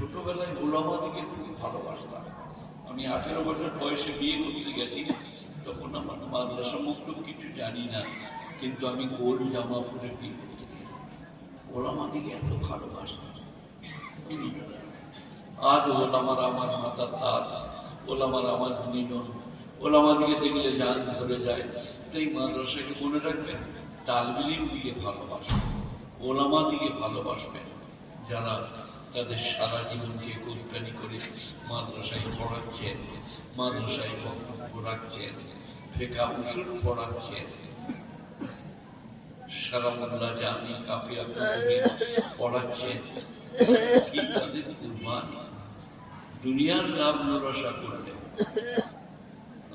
ছোটবেলায় ওলামাদিকে খুব ভালোবাসতাম। আমি 18 বছর বয়সে বিয়ে করতে গেছি, তখন আমার মাদ্রাসা মুক্ত কিছু জানি না, কিন্তু আমি গোল জামা পরে বিয়ে করতে গেছি। ওলামাদিকে এত ভালোবাসতাম। আজ ওলামার আমার মাথার তাজ, ওলামার আমার নিধন, ওলামাদিকে দেখলে জান ধরে যায়। তাই মাদ্রাসাকে মনে রাখবেন, তালবিলিম দিকে ভালোবাসবেন, ওলামা দিকে ভালোবাসবেন, যারা তাদের সারা জীবনকে কোরবানি করে মাদ্রাসায় পড়াচ্ছেন, মাদ্রাসায় বক্তব্য রাখছেন, ফিকহ উসুল পড়াচ্ছেন, সারা মোল্লা জামি কাফিয়া পড়াচ্ছেন। কি তাদের কুরবানি! দুনিয়ার লাভ নিরাশা করলেন।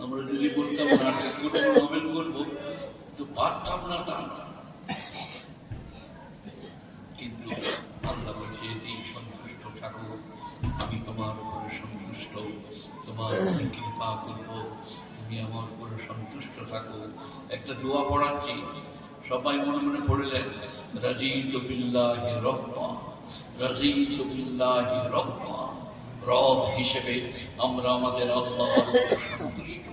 আমরা যদি বলতাম নাটক করবো, নোবেল করবো, তো পারতাম না, তা না। কিন্তু আল্লাহ বলছে, এই সন্তুষ্ট থাকো, আমি তোমার উপরে সন্তুষ্ট, তোমার কৃপা করবো, তুমি আমার উপরে সন্তুষ্ট থাকো। একটা দোয়া পড়াচ্ছি, সবাই মনে মনে পড়লেন, রাজিতু বিল্লাহি রব্বা, রাজিতু বিল্লাহি রব্বা। রব হিসেবে আমরা আমাদের আল্লাহর উপরে সন্তুষ্ট।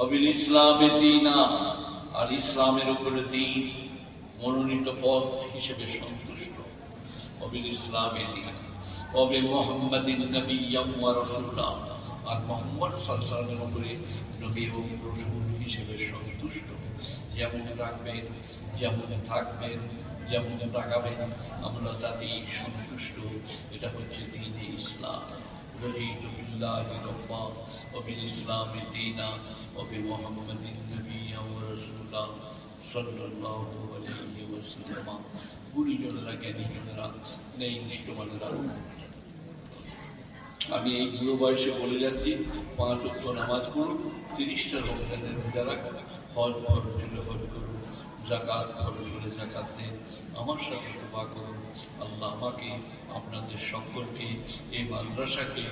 অবিল ইসলামে দীনা, আর ইসলামের উপরে দ্বীন মনোনীত পথ হিসেবে সন্তুষ্ট। অবিল ইসলামে দীনা, অবে মুহাম্মাদিন নবিয়্যাম ওয়া রাসূলা, আর মুহাম্মদ সাল্লাল্লাহু আলাইহি ওয়াসাল্লামের উপরে নবী ও রাসূল হিসেবে সন্তুষ্ট। যেমন রাখবেন, যেমন থাকবেন, যেমন রাখাবেন, আমরা তাতেই সন্তুষ্ট। এটা হচ্ছে দ্বীনে ইসলাম। رضيت بالله ربا وبالإسلام دينا وبمحمد نبيا ورسولا صلى الله عليه وسلم। গুরুজনেরা, জ্ঞানীজনেরা, নেই নিষ্ঠমানেরা, আমি এই বুড়ো বয়সে বলে যাচ্ছি, 5 ওয়াক্ত নামাজ পড়ুন, 30টা রমজানের রোজা রাখুন, হজ খরচ হলে হজ করুন, যাকাত খরচ হলে যাকাত দেন, আমার সাথে দোয়া করুন। আল্লাহ আমাকে, আপনাদের সকলকে, এই মাদ্রাসাকে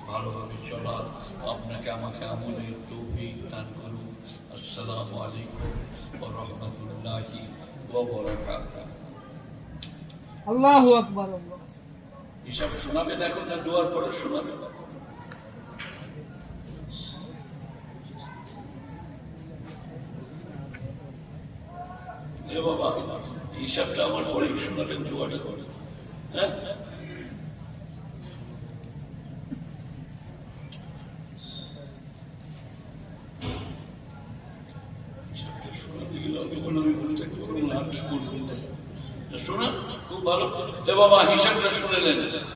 ভালোভাবে চলার, আপনাকে আমাকে আমলের তৌফিক দান করুন। আসসালামু আলাইকুম ওয়া রাহমাতুল্লাহি ওয়া বারাকাতুহু। আল্লাহু আকবার। হিসাব শোনাবেন এখন না দোয়ার পরে শোনাবেন? বাবা, হিসাবটা আমার পরে শোনাবেন, দোয়াটা করে। হ্যাঁ, হিসাবটা শোনাতে গেলে অতক্ষণ আমি বলে থাকতে পারবো না, আর কি করবেন। শোনা খুব ভালো। বাবা, হিসাবটা শুনেলেন।